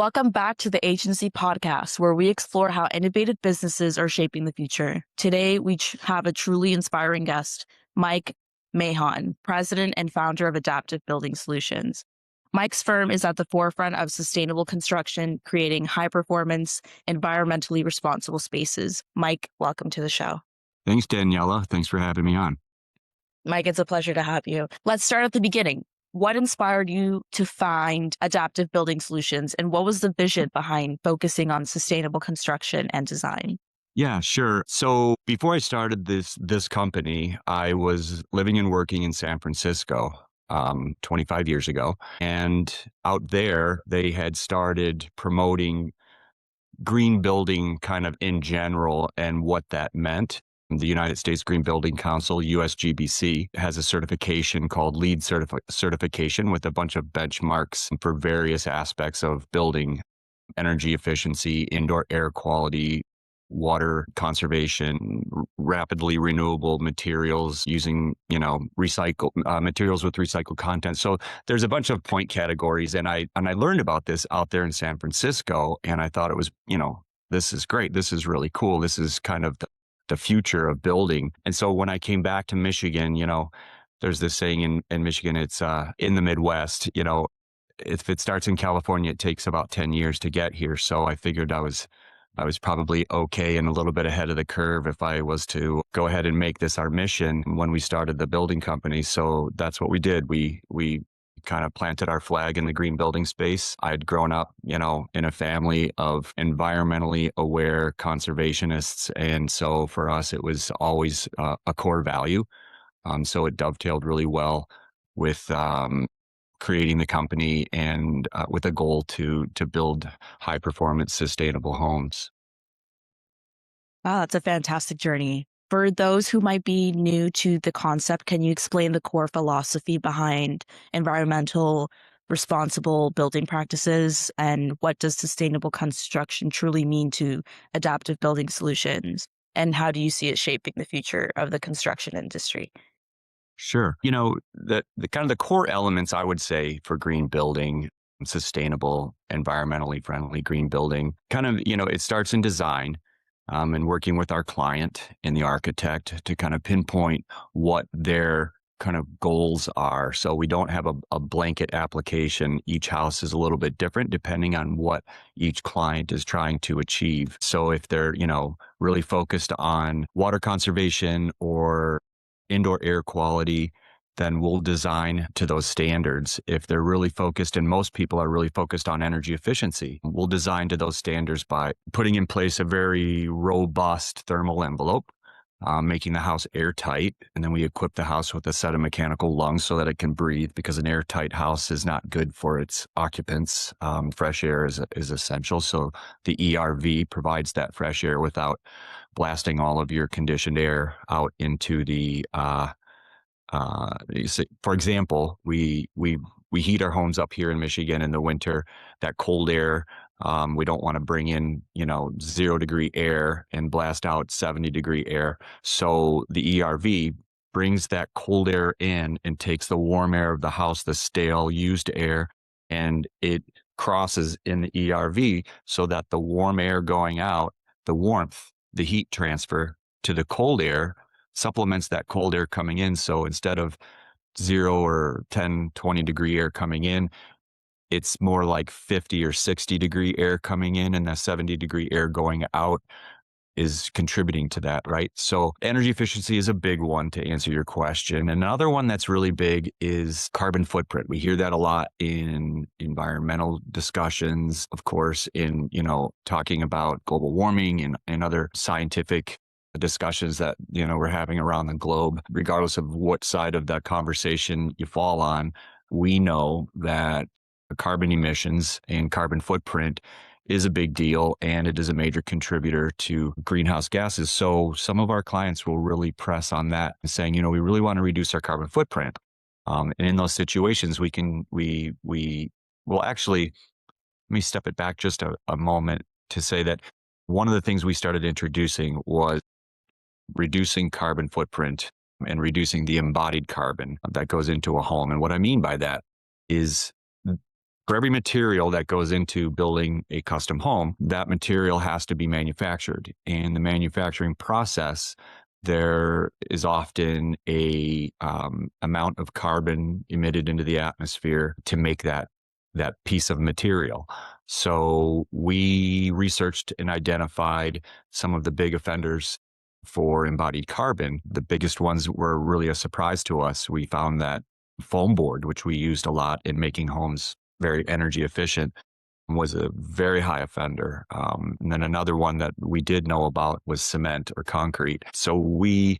Welcome back to the Agency Podcast, where we explore how innovative businesses are shaping the future. Today, we have a truly inspiring guest, Mike Mahon, president and founder of Adaptive Building Solutions. Mike's firm is at the forefront of sustainable construction, creating high-performance, environmentally responsible spaces. Mike, welcome to the show. Thanks, Daniela. Thanks for having me on. Mike, it's a pleasure to have you. Let's start at the beginning. What inspired you to find Adaptive Building Solutions, and what was the vision behind focusing on sustainable construction and design? Yeah, sure. So before I started this company, I was living and working in San Francisco 25 years ago. And out there, they had started promoting green building kind of in general and what that meant. The United States Green Building Council, USGBC, has a certification called LEED certification with a bunch of benchmarks for various aspects of building: energy efficiency, indoor air quality, water conservation, rapidly renewable materials, using, recycled materials with recycled content. So there's a bunch of point categories, and I learned about this out there in San Francisco, and I thought it was, this is great. This is really cool. This is kind of the future of building. And so when I came back to Michigan, there's this saying in Michigan, it's in the Midwest, if it starts in California, it takes about 10 years to get here. So I figured I was probably okay and a little bit ahead of the curve if I was to go ahead and make this our mission when we started the building company. So that's what we did. We kind of planted our flag in the green building space. I'd grown up, in a family of environmentally aware conservationists. And so for us, it was always a core value. So it dovetailed really well with creating the company and with a goal to build high performance, sustainable homes. Wow, that's a fantastic journey. For those who might be new to the concept, can you explain the core philosophy behind environmental, responsible building practices, and what does sustainable construction truly mean to Adaptive Building Solutions? And how do you see it shaping the future of the construction industry? Sure. The kind of the core elements, I would say, for green building, sustainable, environmentally friendly green building, kind of, it starts in design. And working with our client and the architect to kind of pinpoint what their kind of goals are. So we don't have a blanket application. Each house is a little bit different depending on what each client is trying to achieve. So if they're, really focused on water conservation or indoor air quality, then we'll design to those standards. If they're really focused, and most people are really focused on energy efficiency, we'll design to those standards by putting in place a very robust thermal envelope, making the house airtight. And then we equip the house with a set of mechanical lungs so that it can breathe, because an airtight house is not good for its occupants. Fresh air is essential. So the ERV provides that fresh air without blasting all of your conditioned air out into the for example, we heat our homes up here in Michigan in the winter. That cold air, we don't want to bring in 0-degree air and blast out 70-degree air. So the ERV brings that cold air in and takes the warm air of the house, the stale used air, and it crosses in the ERV so that the warm air going out, the warmth, the heat transfer to the cold air supplements that cold air coming in. So instead of 0 or 10, 20-degree air coming in, it's more like 50 or 60-degree air coming in, and the 70-degree air going out is contributing to that, right? So energy efficiency is a big one, to answer your question. Another one that's really big is carbon footprint. We hear that a lot in environmental discussions, of course, in, talking about global warming and other scientific discussions that, we're having around the globe. Regardless of what side of that conversation you fall on, we know that carbon emissions and carbon footprint is a big deal, and it is a major contributor to greenhouse gases. So some of our clients will really press on that, saying, we really want to reduce our carbon footprint. And in those situations, we will actually, let me step it back just a moment to say that one of the things we started introducing was reducing carbon footprint and reducing the embodied carbon that goes into a home. And what I mean by that is for every material that goes into building a custom home, that material has to be manufactured. And the manufacturing process, there is often a amount of carbon emitted into the atmosphere to make that piece of material. So we researched and identified some of the big offenders for embodied carbon. The biggest ones were really a surprise to us. We found that foam board, which we used a lot in making homes very energy efficient, was a very high offender. And then another one that we did know about was cement or concrete. So we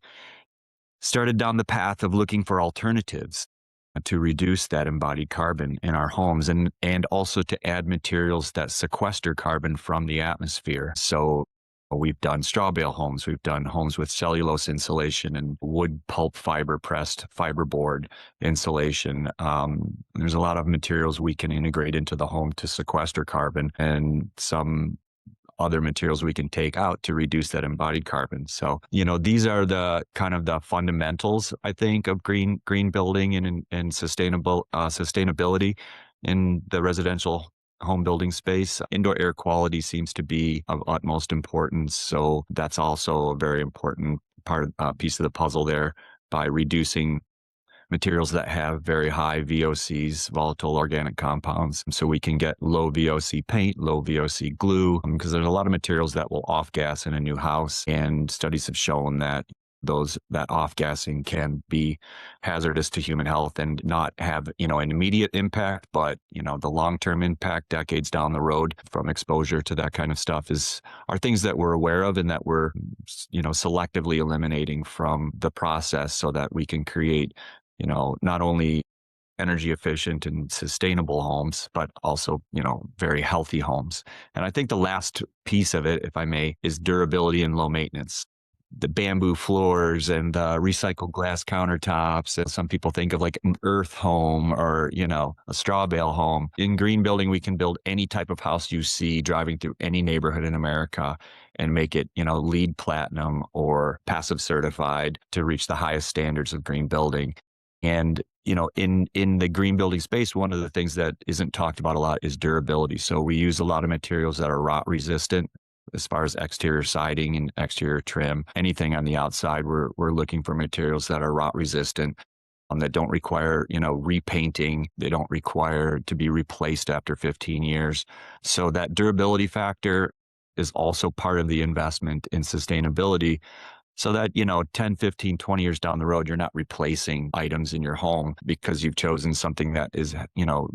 started down the path of looking for alternatives to reduce that embodied carbon in our homes, and also to add materials that sequester carbon from the atmosphere. So we've done straw bale homes, we've done homes with cellulose insulation and wood pulp fiber pressed fiberboard insulation. There's a lot of materials we can integrate into the home to sequester carbon, and some other materials we can take out to reduce that embodied carbon. So, these are the kind of the fundamentals, I think, of green building and sustainability in the residential home building space. Indoor air quality seems to be of utmost importance. So that's also a very important piece of the puzzle there, by reducing materials that have very high VOCs, volatile organic compounds. So we can get low VOC paint, low VOC glue, because there's a lot of materials that will off gas in a new house. And studies have shown that that off gassing can be hazardous to human health and not have, an immediate impact, but, the long-term impact decades down the road from exposure to that kind of stuff are things that we're aware of and that we're, selectively eliminating from the process so that we can create, not only energy efficient and sustainable homes, but also, very healthy homes. And I think the last piece of it, if I may, is durability and low maintenance. The bamboo floors and the recycled glass countertops. And some people think of like an earth home or, a straw bale home. In green building, we can build any type of house you see driving through any neighborhood in America and make it, LEED platinum or passive certified to reach the highest standards of green building. And, in the green building space, one of the things that isn't talked about a lot is durability. So we use a lot of materials that are rot resistant. As far as exterior siding and exterior trim, anything on the outside, we're looking for materials that are rot resistant, that don't require, repainting. They don't require to be replaced after 15 years. So that durability factor is also part of the investment in sustainability, so that, 10, 15, 20 years down the road, you're not replacing items in your home because you've chosen something that is,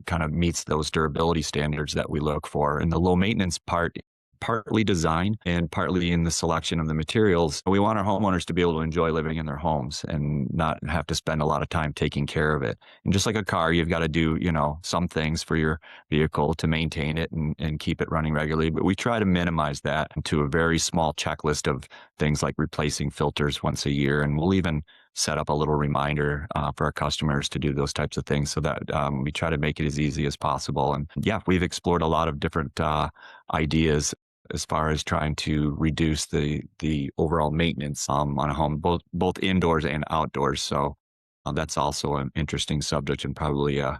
kind of meets those durability standards that we look for. And the low maintenance part, partly design and partly in the selection of the materials. We want our homeowners to be able to enjoy living in their homes and not have to spend a lot of time taking care of it. And just like a car, you've got to do, some things for your vehicle to maintain it and keep it running regularly. But we try to minimize that to a very small checklist of things like replacing filters once a year. And we'll even set up a little reminder for our customers to do those types of things so that we try to make it as easy as possible. And yeah, we've explored a lot of different ideas as far as trying to reduce the overall maintenance on a home, both indoors and outdoors. So that's also an interesting subject and probably a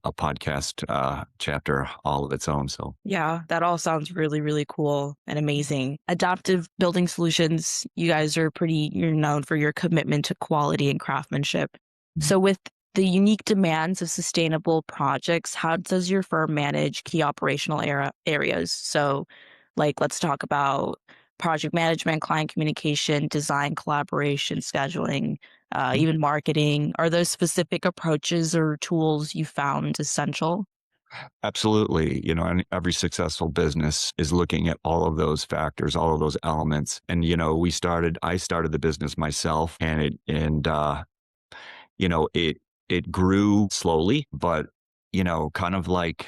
podcast chapter all of its own. So Yeah, that all sounds really, really cool and amazing. Adaptive Building Solutions, you guys you're known for your commitment to quality and craftsmanship. So with the unique demands of sustainable projects, how does your firm manage key operational areas? So let's talk about project management, client communication, design, collaboration, scheduling, even marketing. Are those specific approaches or tools you found essential? absolutely, and every successful business is looking at all of those factors, all of those elements. And, I started the business myself, and it grew slowly, but, kind of like,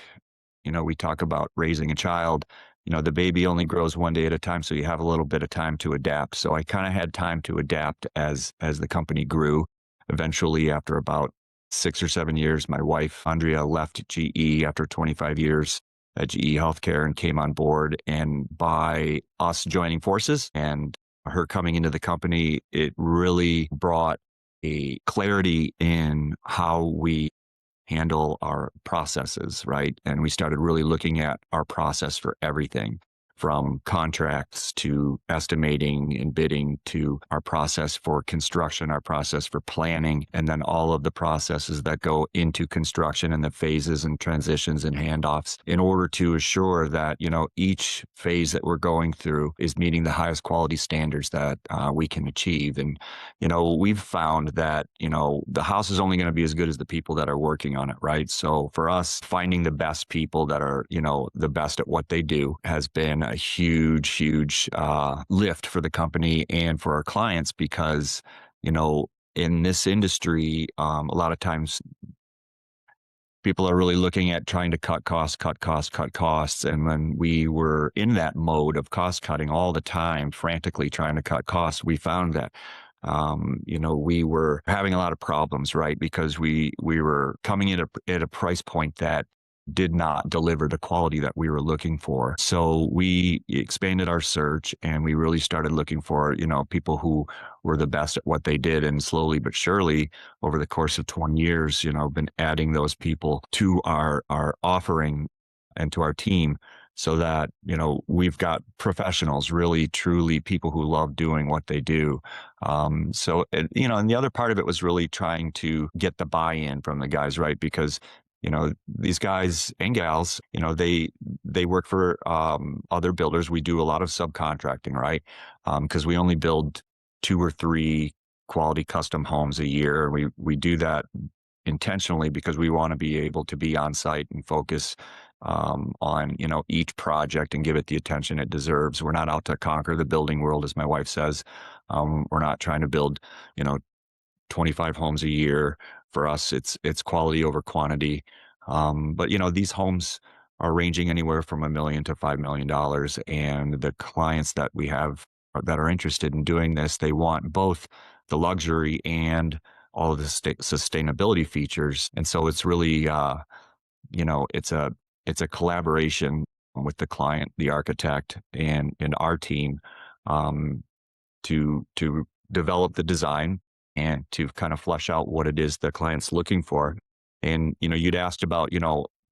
we talk about raising a child, the baby only grows one day at a time. So you have a little bit of time to adapt. So I kind of had time to adapt as the company grew. Eventually, after about 6 or 7 years, my wife, Andrea, left GE after 25 years at GE Healthcare and came on board. And by us joining forces and her coming into the company, it really brought a clarity in how we handle our processes, right? And we started really looking at our process for everything from contracts to estimating and bidding to our process for construction, our process for planning, and then all of the processes that go into construction and the phases and transitions and handoffs in order to assure that, each phase that we're going through is meeting the highest quality standards that we can achieve. And, we've found that, the house is only going to be as good as the people that are working on it, right? So for us, finding the best people that are, the best at what they do has been a huge, huge lift for the company and for our clients because, in this industry, a lot of times people are really looking at trying to cut costs, cut costs, cut costs. And when we were in that mode of cost cutting all the time, frantically trying to cut costs, we found that we were having a lot of problems, right? Because we were coming in at a price point that did not deliver the quality that we were looking for. So we expanded our search and we really started looking for, people who were the best at what they did. And slowly but surely over the course of 20 years, been adding those people to our offering and to our team so that, we've got professionals, really, truly people who love doing what they do. And the other part of it was really trying to get the buy-in from the guys, right? Because these guys and gals, they work for other builders. We do a lot of subcontracting, right? Because we only build 2 or 3 quality custom homes a year. We do that intentionally because we want to be able to be on site and focus on each project and give it the attention it deserves. We're not out to conquer the building world, as my wife says. We're not trying to build 25 homes a year. For us, it's quality over quantity. But these homes are ranging anywhere from $1 million to $5 million. And the clients that we have that are interested in doing this, they want both the luxury and all of the sustainability features. And so it's really, it's a collaboration with the client, the architect, and our team to develop the design and to kind of flesh out what it is the client's looking for. And you'd asked about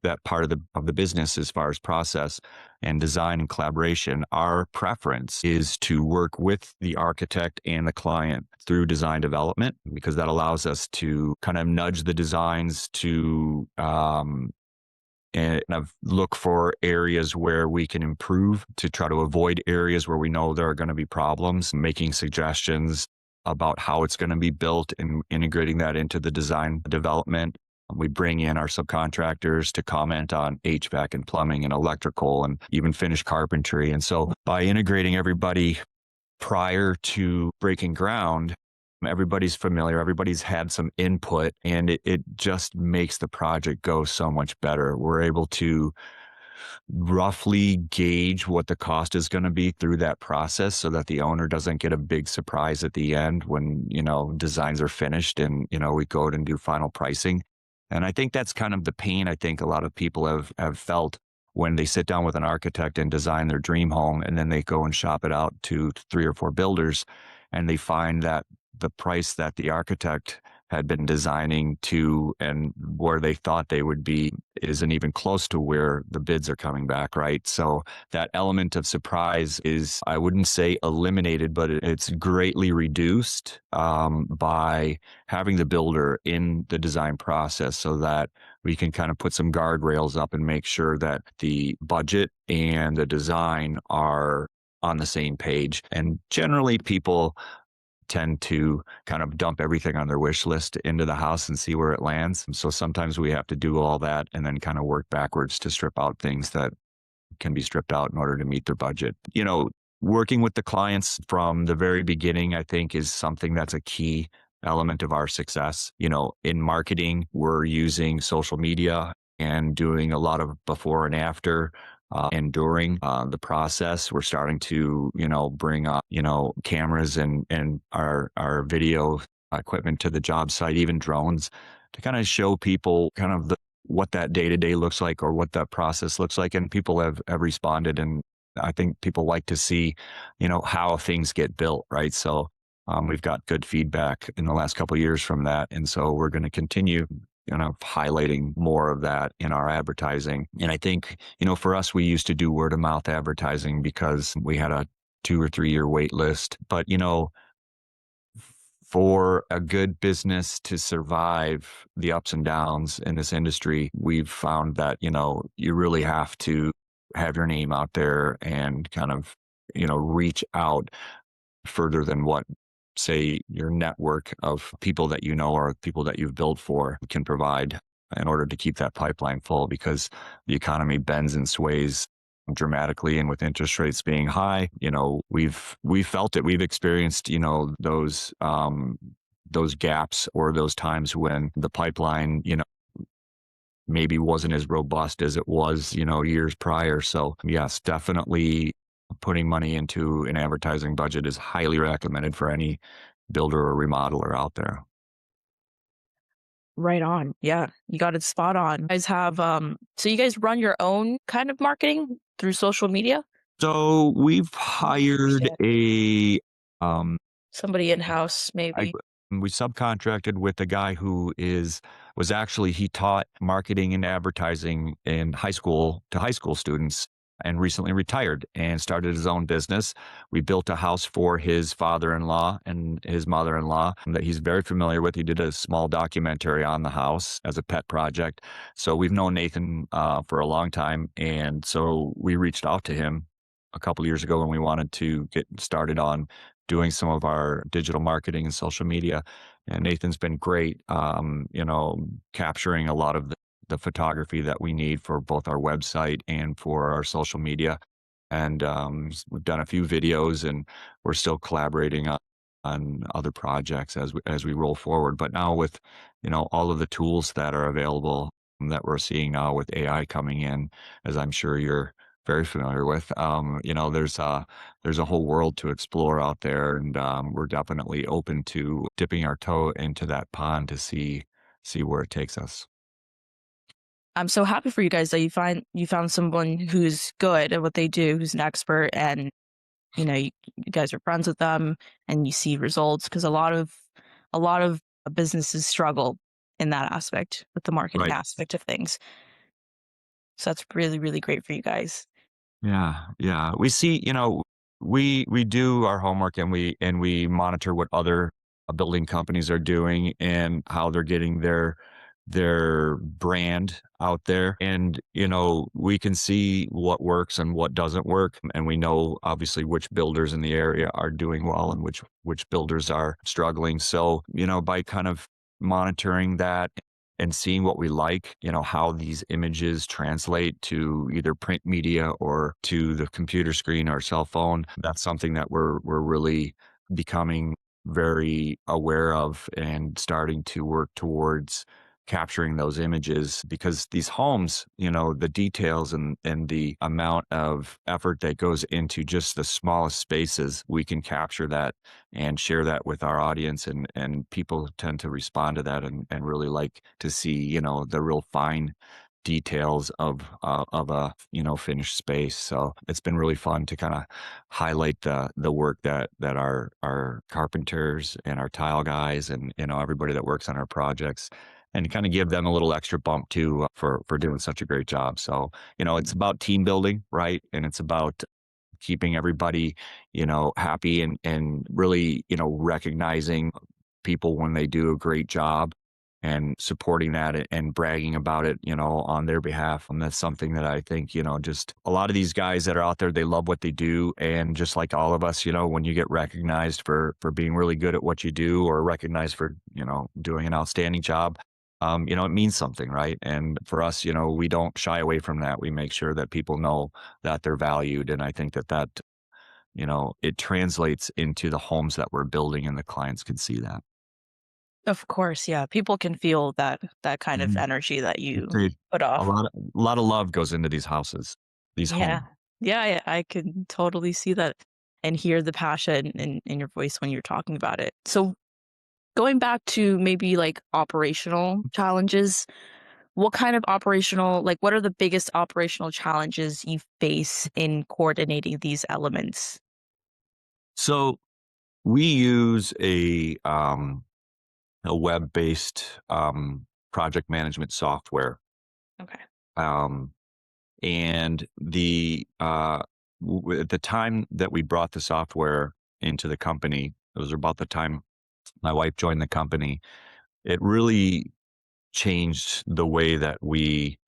that part of the business as far as process and design and collaboration. Our preference is to work with the architect and the client through design development because that allows us to kind of nudge the designs to and look for areas where we can improve to try to avoid areas where we know there are going to be problems, making suggestions about how it's going to be built and integrating that into the design development. We bring in our subcontractors to comment on HVAC and plumbing and electrical and even finished carpentry. And so by integrating everybody prior to breaking ground, everybody's familiar, everybody's had some input, and it just makes the project go so much better. We're able to roughly gauge what the cost is going to be through that process so that the owner doesn't get a big surprise at the end when, designs are finished and, we go out and do final pricing. And I think that's kind of the pain I think a lot of people have felt when they sit down with an architect and design their dream home, and then they go and shop it out to 3 or 4 builders, and they find that the price that the architect had been designing to and where they thought they would be isn't even close to where the bids are coming back, right? So that element of surprise is, I wouldn't say eliminated, but it's greatly reduced by having the builder in the design process so that we can kind of put some guardrails up and make sure that the budget and the design are on the same page. And generally people tend to kind of dump everything on their wish list into the house and see where it lands. So sometimes we have to do all that and then kind of work backwards to strip out things that can be stripped out in order to meet their budget. Working with the clients from the very beginning, I think, is something that's a key element of our success. In marketing, we're using social media and doing a lot of before and after. And during the process, we're starting to, bring up, cameras and our video equipment to the job site, even drones, to kind of show people kind of what that day-to-day looks like or what that process looks like. And people have responded. And I think people like to see, how things get built, right? So we've got good feedback in the last couple of years from that. And so we're going to continue kind of highlighting more of that in our advertising. And I think, for us, we used to do word of mouth advertising because we had a 2 or 3 year wait list. But, for a good business to survive the ups and downs in this industry, we've found that, you really have to have your name out there and kind of, reach out further than what, say, your network of people that or people that you've built for can provide in order to keep that pipeline full, because the economy bends and sways dramatically, and with interest rates being high, we've felt it. We've experienced, those gaps or those times when the pipeline, maybe wasn't as robust as it was, years prior. So yes, definitely putting money into an advertising budget is highly recommended for any builder or remodeler out there. Right on. Yeah, you got it spot on. You guys have so you guys run your own kind of marketing through social media? So we've I hired understand. um, Somebody in-house I maybe. we subcontracted with a guy who was actually, he taught marketing and advertising in high school to high school students, and recently retired and started his own business. We built a house for his father-in-law and his mother-in-law that he's very familiar with. He did a small documentary on the house as a pet project. So we've known Nathan for a long time, and so we reached out to him a couple years ago when we wanted to get started on doing some of our digital marketing and social media. And Nathan's been great, capturing a lot of the photography that we need for both our website and for our social media. And we've done a few videos, and we're still collaborating on other projects as we roll forward. But now with, all of the tools that are available that we're seeing now with AI coming in, as I'm sure you're very familiar with, there's a whole world to explore out there, and we're definitely open to dipping our toe into that pond to see where it takes us. I'm so happy for you guys that you found someone who's good at what they do, who's an expert, and you guys are friends with them and you see results, because a lot of businesses struggle in that aspect with the marketing Right. aspect of things. So that's really, really great for you guys. Yeah, yeah. We see, we do our homework, and we monitor what other building companies are doing and how they're getting their brand out there. And, we can see what works and what doesn't work. And we know obviously which builders in the area are doing well and which builders are struggling. So, by kind of monitoring that and seeing what we like, how these images translate to either print media or to the computer screen or cell phone. That's something that we're really becoming very aware of and starting to work towards capturing those images, because these homes, the details and the amount of effort that goes into just the smallest spaces, we can capture that and share that with our audience, and people tend to respond to that, and really like to see, the real fine details of a, finished space. So it's been really fun to kind of highlight the work that our carpenters and our tile guys and, everybody that works on our projects, and kind of give them a little extra bump too, for doing such a great job. So, it's about team building, right? And it's about keeping everybody, happy, and really, recognizing people when they do a great job and supporting that, and bragging about it, on their behalf. And that's something that I think, just a lot of these guys that are out there, they love what they do. And just like all of us, when you get recognized for being really good at what you do, or recognized for, doing an outstanding job, it means something, right? And for us, we don't shy away from that. We make sure that people know that they're valued. And I think that, it translates into the homes that we're building, and the clients can see that. Of course, yeah. People can feel that kind of Mhm. energy that I'd you say put a off. lot of love goes into these houses, these Yeah. homes. Yeah, I can totally see that and hear the passion in your voice when you're talking about it. So going back to maybe like operational challenges, what are the biggest operational challenges you face in coordinating these elements? So we use a web-based project management software. Okay. Um, and at the time that we brought the software into the company, it was about the time my wife joined the company. It really changed the way that we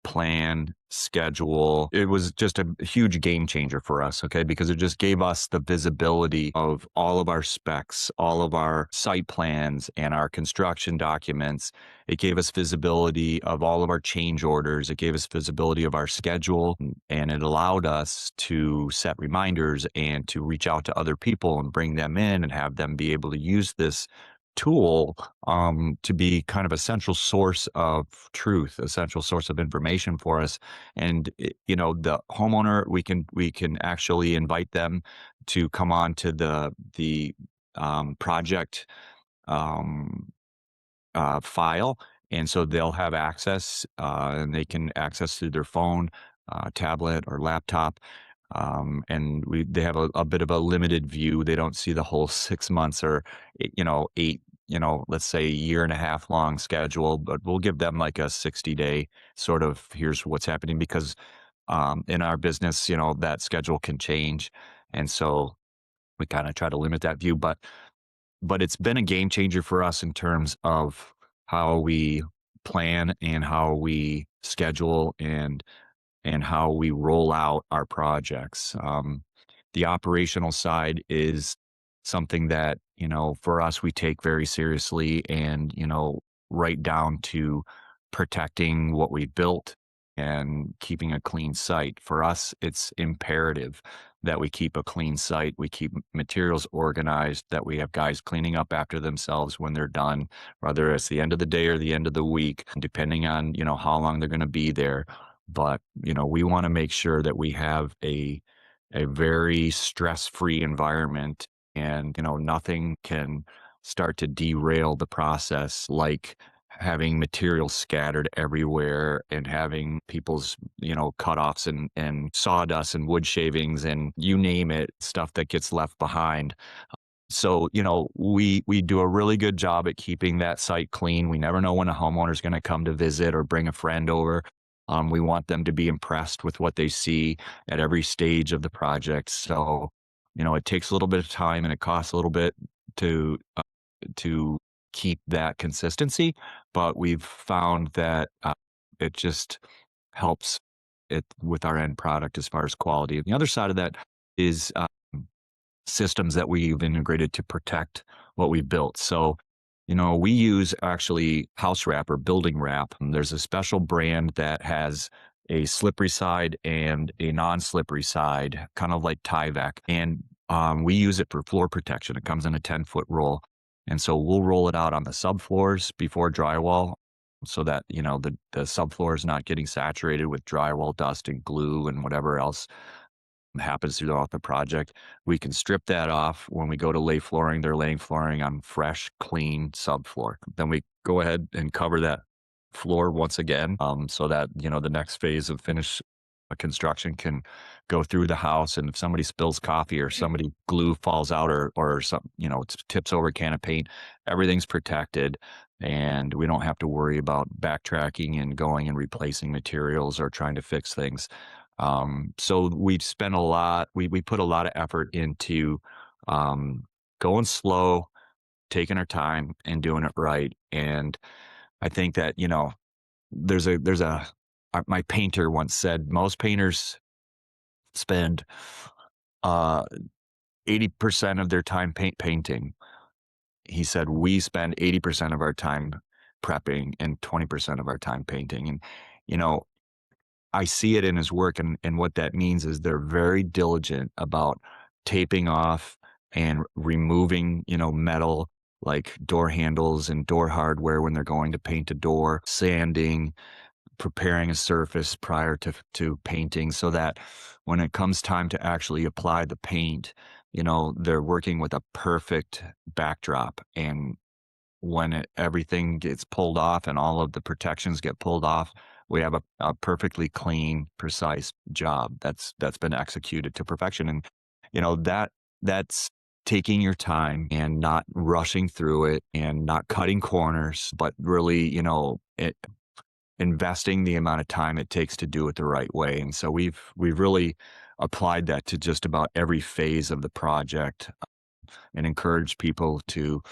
plan, schedule. It was just a huge game changer for us, okay? Because it just gave us the visibility of all of our specs, all of our site plans, and our construction documents. It gave us visibility of all of our change orders. It gave us visibility of our schedule, and it allowed us to set reminders and to reach out to other people and bring them in and have them be able to use this tool to be kind of a central source of truth, a central source of information for us. And the homeowner, we can actually invite them to come on to the project um, file, and so they'll have access, and they can access through their phone, tablet, or laptop. And they have a bit of a limited view. They don't see the whole 6 months or eight, let's say a year and a half long schedule, but we'll give them like a 60-day sort of here's what's happening, because in our business, that schedule can change, and so we kind of try to limit that view. But it's been a game changer for us in terms of how we plan and how we schedule and how we roll out our projects. The operational side is something that, for us, we take very seriously, and, right down to protecting what we built and keeping a clean site. For us, it's imperative that we keep a clean site. We keep materials organized, that we have guys cleaning up after themselves when they're done, whether it's the end of the day or the end of the week, depending on, how long they're going to be there. But, we want to make sure that we have a very stress-free environment, and, nothing can start to derail the process, like having materials scattered everywhere and having people's, cutoffs and sawdust and wood shavings and you name it, stuff that gets left behind. So, we do a really good job at keeping that site clean. We never know when a homeowner is going to come to visit or bring a friend over. We want them to be impressed with what they see at every stage of the project. So, it takes a little bit of time and it costs a little bit to to keep that consistency, but we've found that it just helps it with our end product as far as quality. And the other side of that is systems that we've integrated to protect what we've built. So, we use actually house wrap or building wrap. And there's a special brand that has a slippery side and a non-slippery side, kind of like Tyvek. And we use it for floor protection. It comes in a 10-foot roll. And so we'll roll it out on the subfloors before drywall so that, the subfloor is not getting saturated with drywall dust and glue and whatever else happens throughout the project. We can strip that off. When we go to lay flooring, they're laying flooring on fresh, clean subfloor. Then we go ahead and cover that floor once again, so that, the next phase of finish construction can go through the house. And if somebody spills coffee or somebody glue falls out or some, tips over a can of paint, everything's protected. And we don't have to worry about backtracking and going and replacing materials or trying to fix things. So we spent we put a lot of effort into going slow, taking our time, and doing it right. And I think that, my painter once said most painters spend uh, 80% of their time painting. He said we spend 80% of our time prepping and 20% of our time painting. And, you know, I see it in his work, and what that means is they're very diligent about taping off and removing, metal like door handles and door hardware when they're going to paint a door, sanding, preparing a surface prior to painting, so that when it comes time to actually apply the paint, they're working with a perfect backdrop. And when everything gets pulled off and all of the protections get pulled off, we have a perfectly clean, precise job that's been executed to perfection. And that's taking your time and not rushing through it and not cutting corners, but really, investing the amount of time it takes to do it the right way. And so we've really applied that to just about every phase of the project and encourage people to,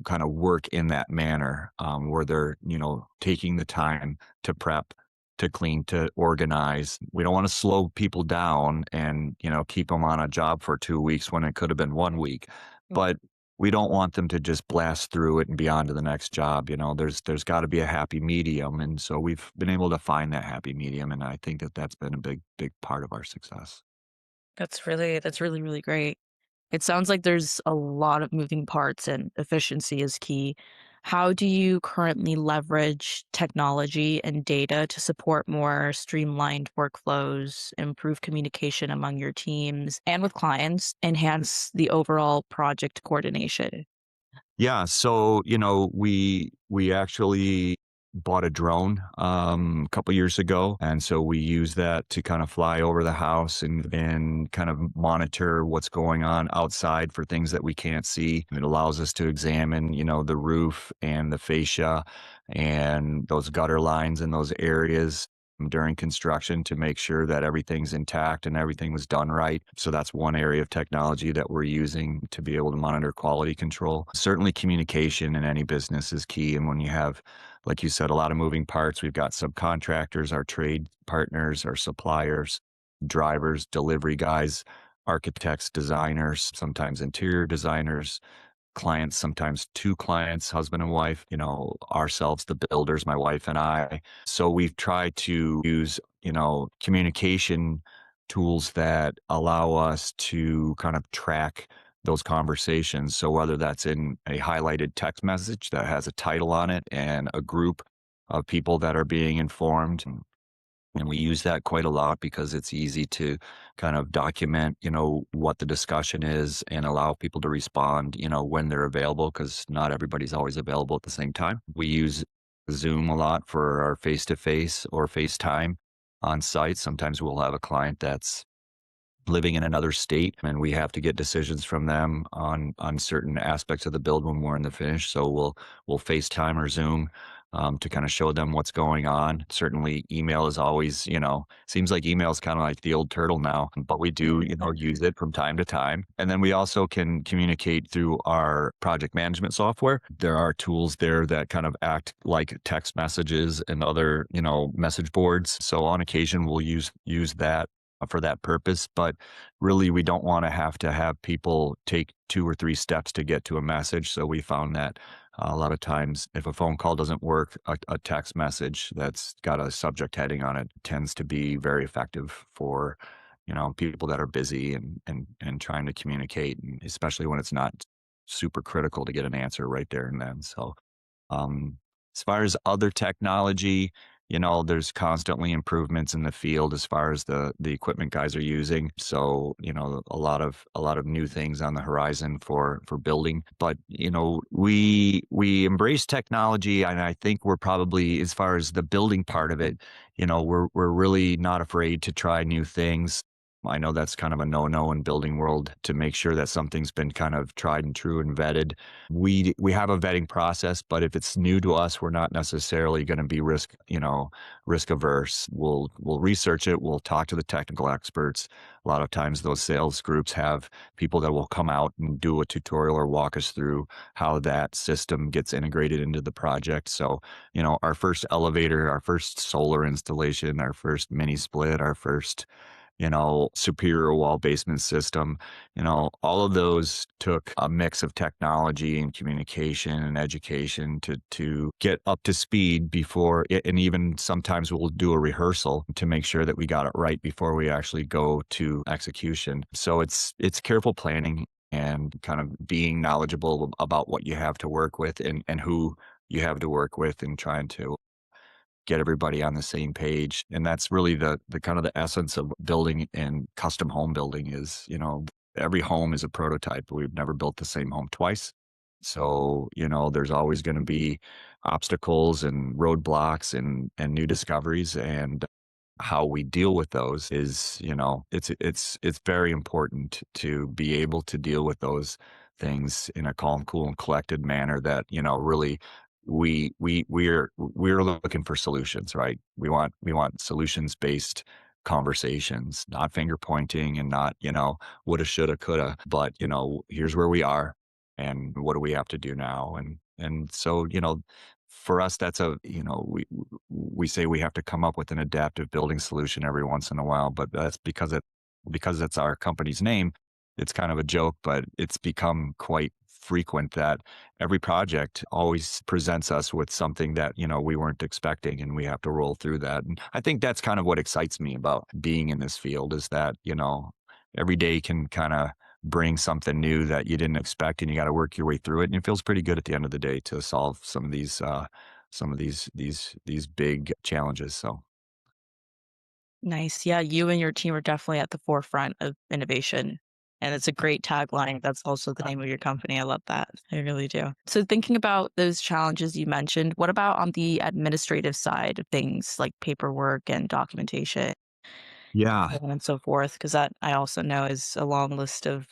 kind of work in that manner, where they're, taking the time to prep, to clean, to organize. We don't want to slow people down and, keep them on a job for 2 weeks when it could have been 1 week. But we don't want them to just blast through it and be on to the next job. There's got to be a happy medium. And so we've been able to find that happy medium. And I think that that's been a big part of our success. That's really, really great. It sounds like there's a lot of moving parts and efficiency is key. How do you currently leverage technology and data to support more streamlined workflows, improve communication among your teams and with clients, enhance the overall project coordination? Yeah, so, we actually bought a drone, a couple years ago, and so we use that to kind of fly over the house and kind of monitor what's going on outside for things that we can't see. It allows us to examine, the roof and the fascia and those gutter lines in those areas during construction to make sure that everything's intact and everything was done right. So that's one area of technology that we're using to be able to monitor quality control. Certainly communication in any business is key. And when you have, like you said, a lot of moving parts, we've got subcontractors, our trade partners, our suppliers, drivers, delivery guys, architects, designers, sometimes interior designers, clients, sometimes two clients, husband and wife, ourselves, the builders, my wife and I. So we've tried to use, communication tools that allow us to kind of track those conversations. So whether that's in a highlighted text message that has a title on it and a group of people that are being informed, and we use that quite a lot because it's easy to kind of document, what the discussion is and allow people to respond, when they're available, because not everybody's always available at the same time. We use Zoom a lot for our face to face or FaceTime on site. Sometimes we'll have a client that's living in another state and we have to get decisions from them on certain aspects of the build when we're in the finish. So we'll FaceTime or Zoom to kind of show them what's going on. Certainly email is always, seems like email is kind of like the old turtle now, but we do, use it from time to time. And then we also can communicate through our project management software. There are tools there that kind of act like text messages and other, message boards. So on occasion we'll use that for that purpose. But really, we don't want to have people take 2 or 3 steps to get to a message. So we found that a lot of times, if a phone call doesn't work, a text message that's got a subject heading on it tends to be very effective for people that are busy and trying to communicate, and especially when it's not super critical to get an answer right there and then. So um, as far as other technology, there's constantly improvements in the field as far as the equipment guys are using. So, a lot of new things on the horizon for building. But, we embrace technology, and I think we're probably, as far as the building part of it, we're really not afraid to try new things. I know that's kind of a no-no in building world, to make sure that something's been kind of tried and true and vetted. We have a vetting process, but if it's new to us, we're not necessarily going to be risk averse. We'll research it. We'll talk to the technical experts. A lot of times those sales groups have people that will come out and do a tutorial or walk us through how that system gets integrated into the project. So, our first elevator, our first solar installation, our first mini split, our first superior wall basement system, all of those took a mix of technology and communication and education to get up to speed before it, and even sometimes we'll do a rehearsal to make sure that we got it right before we actually go to execution. So it's careful planning and kind of being knowledgeable about what you have to work with and who you have to work with, and trying to get everybody on the same page. And that's really the kind of the essence of building and custom home building is, every home is a prototype. We've never built the same home twice. So, there's always going to be obstacles and roadblocks and new discoveries. And how we deal with those is, it's very important to be able to deal with those things in a calm, cool, and collected manner that, really we're looking for solutions, right? We want solutions based conversations, not finger pointing and not, woulda, shoulda, coulda, but here's where we are and what do we have to do now? And so, for us, that's we say we have to come up with an adaptive building solution every once in a while, but that's because it's our company's name. It's kind of a joke, but it's become quite frequent that every project always presents us with something that we weren't expecting, and we have to roll through that. And I think that's kind of what excites me about being in this field is that every day can kind of bring something new that you didn't expect, and you got to work your way through it. And it feels pretty good at the end of the day to solve some of these big challenges. So Nice. Yeah, you and your team are definitely at the forefront of innovation. And it's a great tagline. That's also the name of your company. I love that. I really do. So, thinking about those challenges you mentioned, what about on the administrative side of things like paperwork and documentation, yeah, so on and so forth? Because that I also know is a long list of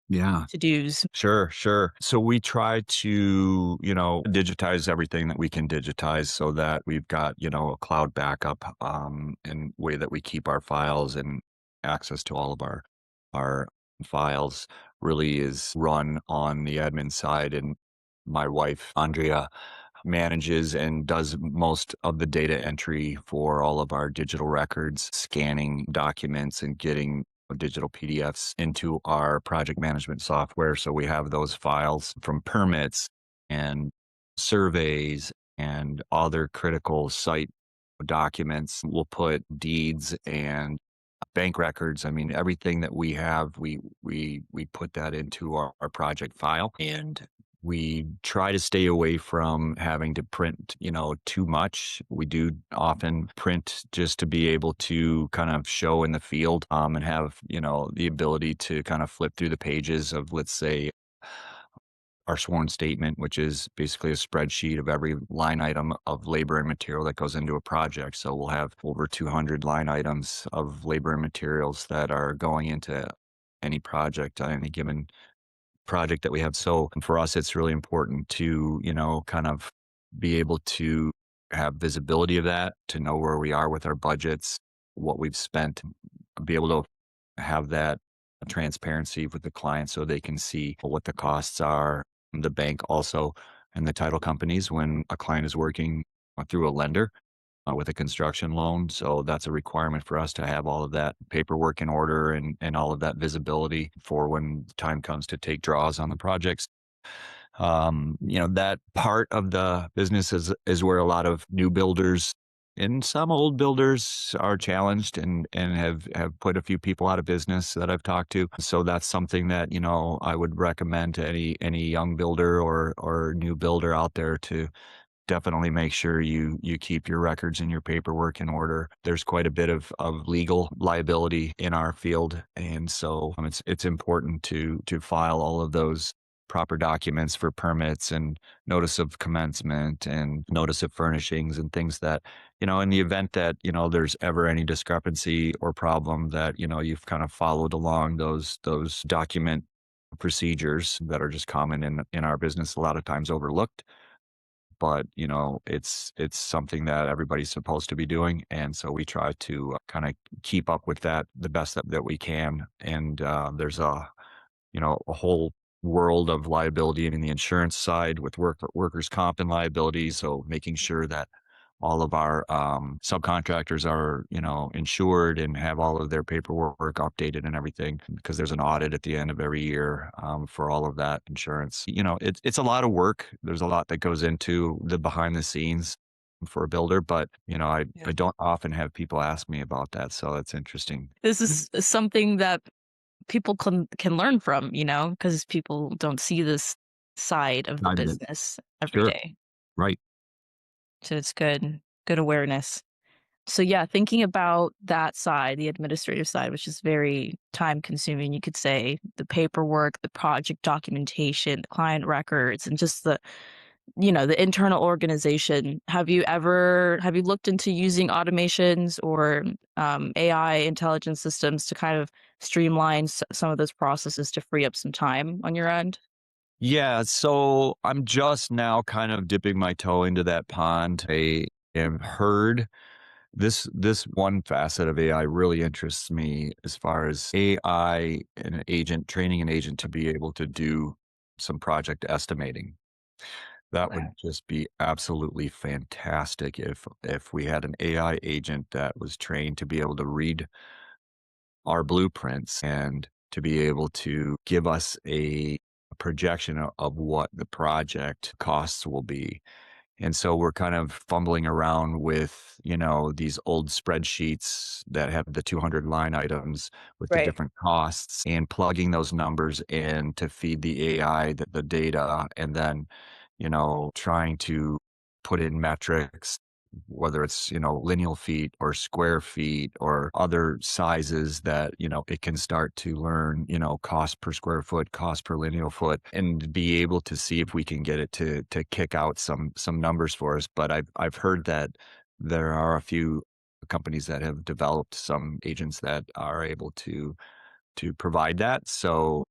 yeah. to dos. Sure, sure. So we try to, digitize everything that we can digitize so that we've got, a cloud backup and way that we keep our files and access to all of our files really is run on the admin side. And my wife, Andrea, manages and does most of the data entry for all of our digital records, scanning documents and getting digital PDFs into our project management software. So we have those files from permits and surveys and other critical site documents. We'll put deeds and bank records. I mean, everything that we have, we put that into our project file, and we try to stay away from having to print, too much. We do often print just to be able to kind of show in the field, and have, the ability to kind of flip through the pages of, let's say, our sworn statement, which is basically a spreadsheet of every line item of labor and material that goes into a project. So we'll have over 200 line items of labor and materials that are going into any project on any given project that we have. So for us, it's really important to, kind of be able to have visibility of that, to know where we are with our budgets, what we've spent, be able to have that transparency with the client so they can see what the costs are. The bank also and the title companies when a client is working through a lender with a construction loan. So that's a requirement for us to have all of that paperwork in order and all of that visibility for when the time comes to take draws on the projects. That part of the business is where a lot of new builders and some old builders are challenged and have put a few people out of business that I've talked to. So that's something that, I would recommend to any young builder or new builder out there to definitely make sure you keep your records and your paperwork in order. There's quite a bit of legal liability in our field, and so it's important to file all of those proper documents for permits and notice of commencement and notice of furnishings and things that in the event that there's ever any discrepancy or problem that you've kind of followed along those document procedures that are just common in our business, a lot of times overlooked, but it's something that everybody's supposed to be doing, and so we try to kind of keep up with that the best that we can. And there's a whole world of liability in the insurance side with workers comp and liability, so making sure that all of our subcontractors are insured and have all of their paperwork updated and everything, because there's an audit at the end of every year for all of that insurance. It's a lot of work. There's a lot that goes into the behind the scenes for a builder, but I Yeah. don't often have people ask me about that, so that's interesting. This is something that people can learn from, because people don't see this side of the Side of it. business every Sure. day. Right. So it's good awareness. So yeah, thinking about that side, the administrative side, which is very time consuming, you could say the paperwork, the project documentation, the client records, and just the internal organization. Have you looked into using automations or AI intelligence systems to kind of streamline some of those processes to free up some time on your end? Yeah, so I'm just now kind of dipping my toe into that pond. I have heard this one facet of AI really interests me as far as AI and an agent, training an agent to be able to do some project estimating. That Okay. would just be absolutely fantastic if we had an AI agent that was trained to be able to read our blueprints and to be able to give us a projection of what the project costs will be. And so we're kind of fumbling around with, these old spreadsheets that have the 200 line items with the Right. different costs and plugging those numbers in to feed the AI the data and then, trying to put in metrics, whether it's, lineal feet or square feet or other sizes that, it can start to learn, cost per square foot, cost per lineal foot, and be able to see if we can get it to kick out some numbers for us. But I've heard that there are a few companies that have developed some agents that are able to provide that. So,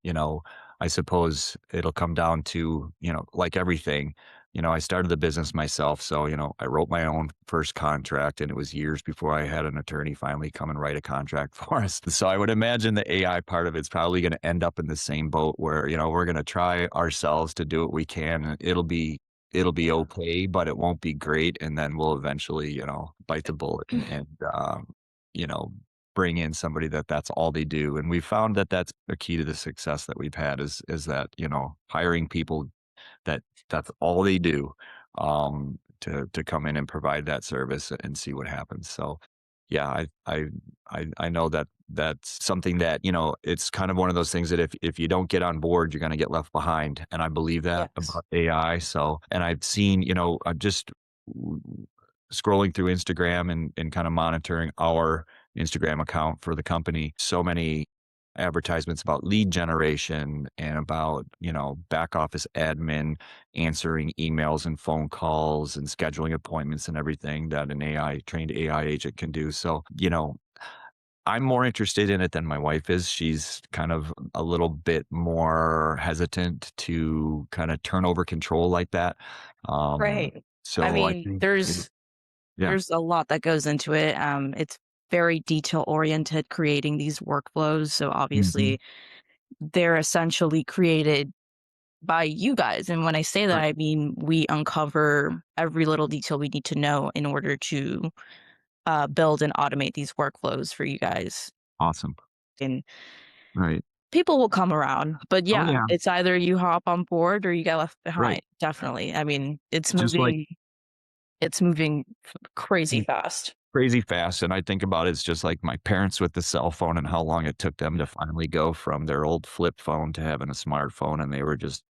I suppose it'll come down to, like everything, I started the business myself. So, I wrote my own first contract and it was years before I had an attorney finally come and write a contract for us. So I would imagine the AI part of it's probably going to end up in the same boat where, we're going to try ourselves to do what we can and it'll be okay, but it won't be great. And then we'll eventually, bite the bullet and you know, bring in somebody that's all they do. And we found that that's a key to the success that we've had is that, hiring people that that's all they do, to come in and provide that service and see what happens. So, yeah, I know that that's something that, it's kind of one of those things that if you don't get on board, you're gonna get left behind, and I believe that Yes. about AI. So and I've seen, I'm just scrolling through Instagram and kinda monitoring our Instagram account for the company. So many advertisements about lead generation and about, back office admin, answering emails and phone calls and scheduling appointments and everything that an trained AI agent can do. So, I'm more interested in it than my wife is. She's kind of a little bit more hesitant to kind of turn over control like that. Um, Right. I so I mean, think, yeah. there's a lot that goes into it. It's very detail oriented creating these workflows. So Mhm. obviously they're essentially created by you guys. And when I say that, Right. I mean we uncover every little detail we need to know in order to build and automate these workflows for you guys. Awesome. And Right. people will come around, but Oh, yeah, yeah. it's either you hop on board or you get left Right. behind. Definitely. I mean, Just like it's moving crazy fast. crazy fast, and I think about it's just like my parents with the cell phone and how long it took them to finally go from their old flip phone to having a smartphone, and they were just,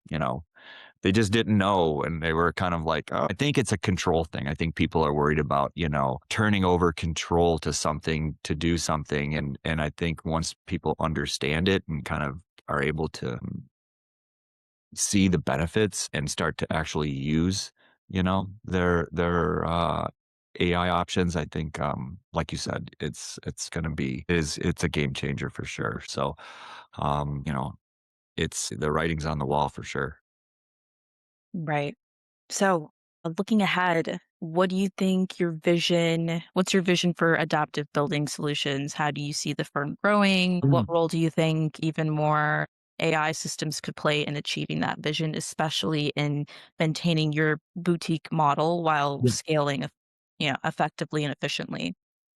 they just didn't know, and they were kind of like, "Oh." I think it's a control thing. I think people are worried about, turning over control to something to do something, and I think once people understand it and kind of are able to see the benefits and start to actually use, their AI options, I think, like you said, it's gonna be it's a game changer for sure. So, it's the writing's on the wall for sure. Right. So, looking ahead, what's your vision for adaptive building solutions? How do you see the firm growing? What Mm. role do you think even more AI systems could play in achieving that vision, especially in maintaining your boutique model while Yeah. scaling, effectively and efficiently?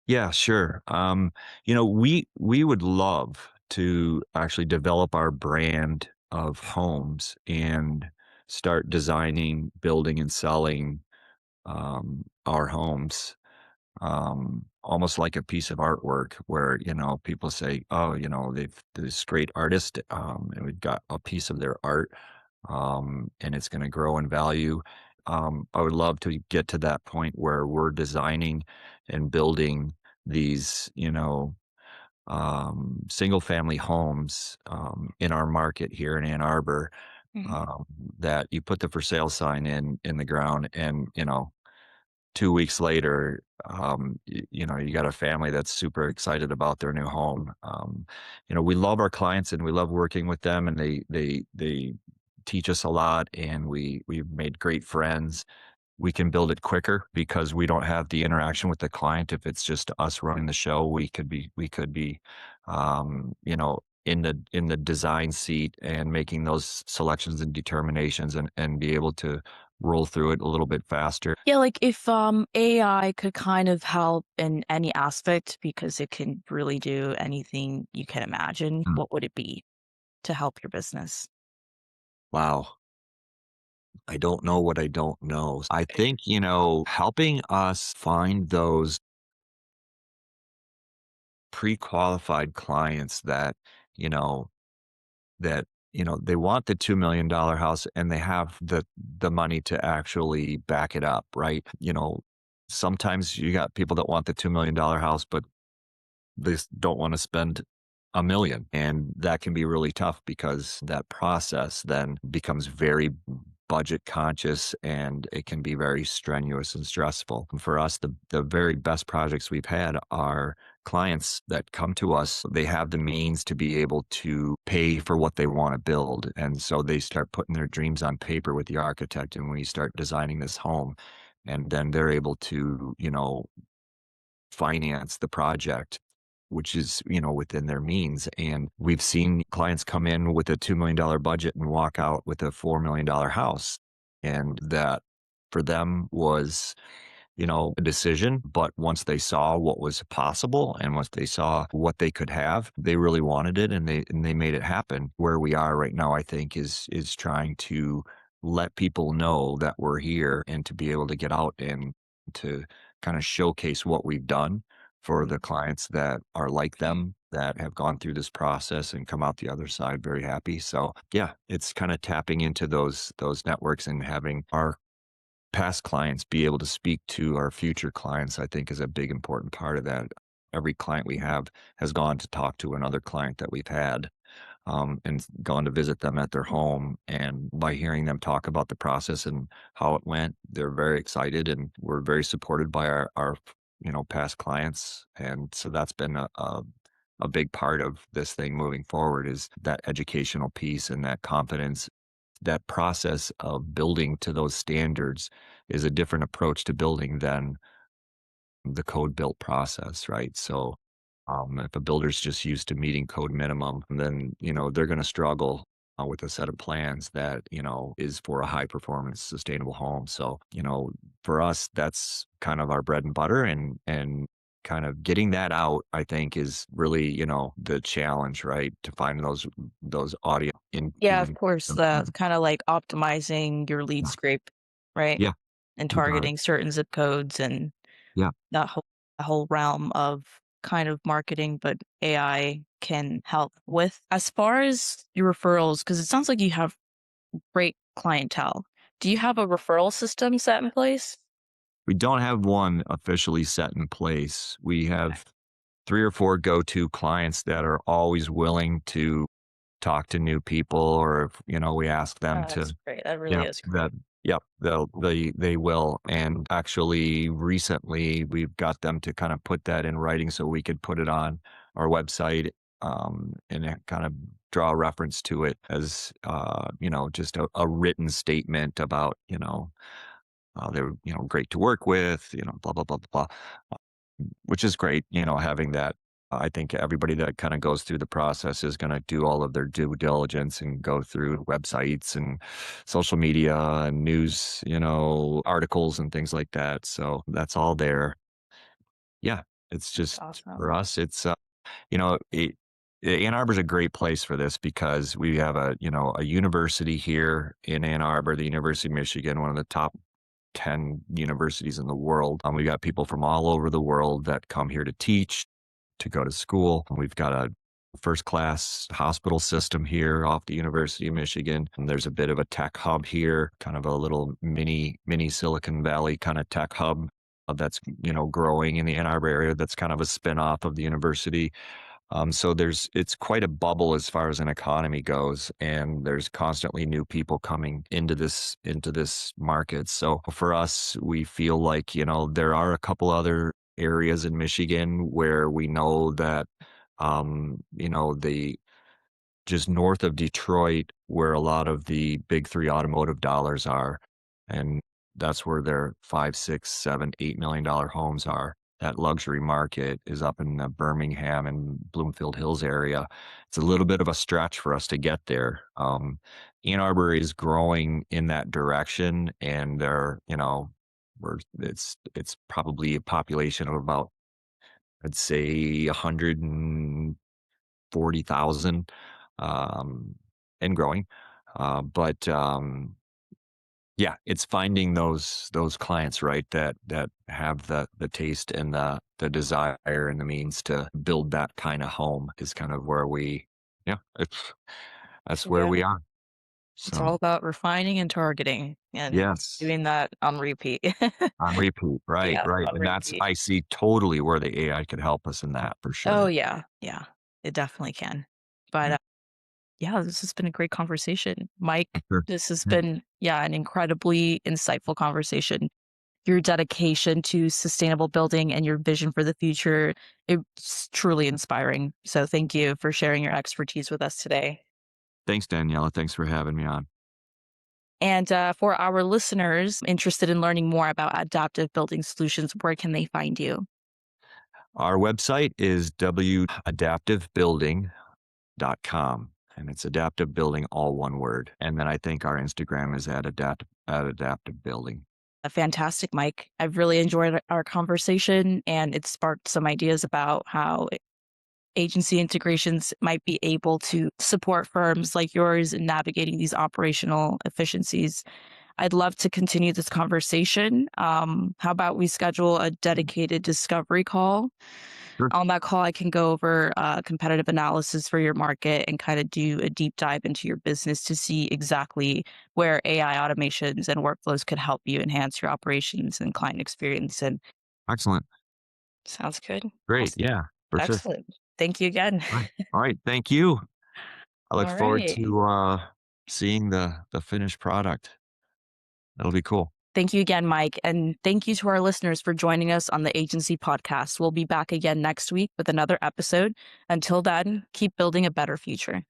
Yeah, sure. We would love to actually develop our brand of homes and start designing, building, and selling our homes almost like a piece of artwork where, people say, oh, they've this great artist, and we've got a piece of their art, and it's going to grow in value. I would love to get to that point where we're designing and building these, single family homes in our market here in Ann Arbor. Mhm. um, that you put the for sale sign in the ground, and 2 weeks later, you got a family that's super excited about their new home. We love our clients and we love working with them, and they teach us a lot, and we've made great friends. We can build it quicker because we don't have the interaction with the client. If it's just us running the show, we could be, in the design seat and making those selections and determinations, and be able to roll through it a little bit faster. Yeah, like if AI could kind of help in any aspect because it can really do anything you can imagine, Mm. what would it be to help your business? Wow. I don't know what I don't know. I think, helping us find those pre-qualified clients you know, they want the $2 million house and they have the money to actually back it up, right? Sometimes you got people that want the $2 million house, but don't want to spend a million. And that can be really tough because that process then becomes very budget conscious, and it can be very strenuous and stressful. And for us, the very best projects we've had are clients that come to us. They have the means to be able to pay for what they want to build. And so they start putting their dreams on paper with the architect, and we start designing this home. And then they're able to, finance the project, which is, within their means. And we've seen clients come in with a $2 million budget and walk out with a $4 million house. And that for them was, a decision. But once they saw what was possible and once they saw what they could have, they really wanted it, and they made it happen. Where we are right now, I think, is trying to let people know that we're here, and to be able to get out and to kind of showcase what we've done for the clients that are like them, that have gone through this process and come out the other side very happy. So yeah, it's kind of tapping into those networks and having our past clients be able to speak to our future clients, I think, is a big important part of that. Every client we have has gone to talk to another client that we've had, and gone to visit them at their home. And by hearing them talk about the process and how it went, they're very excited, and we're very supported by our past clients. And so that's been a big part of this thing moving forward, is that educational piece and that confidence. That process of building to those standards is a different approach to building than the code built process, right? So, if a builder's just used to meeting code minimum, then, they're going to struggle with a set of plans that, is for a high performance, sustainable home. So, for us, that's kind of our bread and butter, and kind of getting that out, I think, is really, the challenge, right? To find those audio Yeah, of into, course, the kind of like optimizing your lead yeah, scrape, right? yeah, And you got it. targeting certain zip codes and Yeah. that whole realm of kind of marketing, but AI can help with. As far as your referrals, because it sounds like you have great clientele. Do you have a referral system set in place? We don't have one officially set in place. We Okay. have 3 or 4 go-to clients that are always willing to talk to new people, or if, we ask them Oh, to. that's great. That really Yeah, is great. that yep, they will. And actually recently we've got them to kind of put that in writing so we could put it on our website, and it kind of draw a reference to it as, just a written statement about, they were, great to work with, blah, blah, blah, blah, blah, which is great, having that. I think everybody that kind of goes through the process is going to do all of their due diligence and go through websites and social media and news, articles and things like that. So that's all there. Yeah, it's That's just awesome. for us, you know, it, Ann Arbor's a great place for this because we have a university here in Ann Arbor, the University of Michigan, one of the top 10 universities in the world. We got people from all over the world that come here to teach, to go to school. We've got a first class hospital system here off the University of Michigan. And there's a bit of a tech hub here, kind of a little mini Silicon Valley kind of tech hub that's growing in the Ann Arbor area. That's kind of a spinoff of the university. So it's quite a bubble as far as an economy goes, and there's constantly new people coming into this market. So for us, we feel like, there are a couple other areas in Michigan where we know that, the just north of Detroit, where a lot of the big three automotive dollars are. And that's where their 5, 6, 7, $8 million homes are. That luxury market is up in the Birmingham and Bloomfield Hills area. It's a little bit of a stretch for us to get there. Ann Arbor is growing in that direction, and it's probably a population of about, I'd say, 140,000, um, and growing. But yeah, it's finding those clients, right, that have the taste and the desire and the means to build that kind of home is kind of where yeah, that's where Yeah. we are. It's all So about refining and targeting and yes, doing that on repeat. on repeat, right, Yeah, right, on and repeat. I see totally where the AI could help us in that for Oh, sure. yeah, yeah, it definitely can. But, Yeah, yeah, this has been a great conversation. Mike, sure. this has Yeah. been, yeah, an incredibly insightful conversation. Your dedication to sustainable building and your vision for the future, it's truly inspiring. So thank you for sharing your expertise with us today. Thanks, Daniela. Thanks for having me on. And for our listeners interested in learning more about adaptive building solutions, where can they find you? Our website is www.adaptivebuilding.com, and it's adaptive building, all one word. And then I think our Instagram is at adaptive building. Fantastic, Mike. I've really enjoyed our conversation, and it sparked some ideas about how agency integrations might be able to support firms like yours in navigating these operational efficiencies. I'd love to continue this conversation. How about we schedule a dedicated discovery call? Sure. On that call, I can go over competitive analysis for your market and kind of do a deep dive into your business to see exactly where AI automations and workflows could help you enhance your operations and client experience. And Excellent. sounds good. Great. Awesome. Yeah, for sure. Excellent. Thank you again. All right. All right. Thank you. I look All forward right. to seeing the finished product. That'll be cool. Thank you again, Mike. And thank you to our listeners for joining us on the Agency Podcast. We'll be back again next week with another episode. Until then, keep building a better future.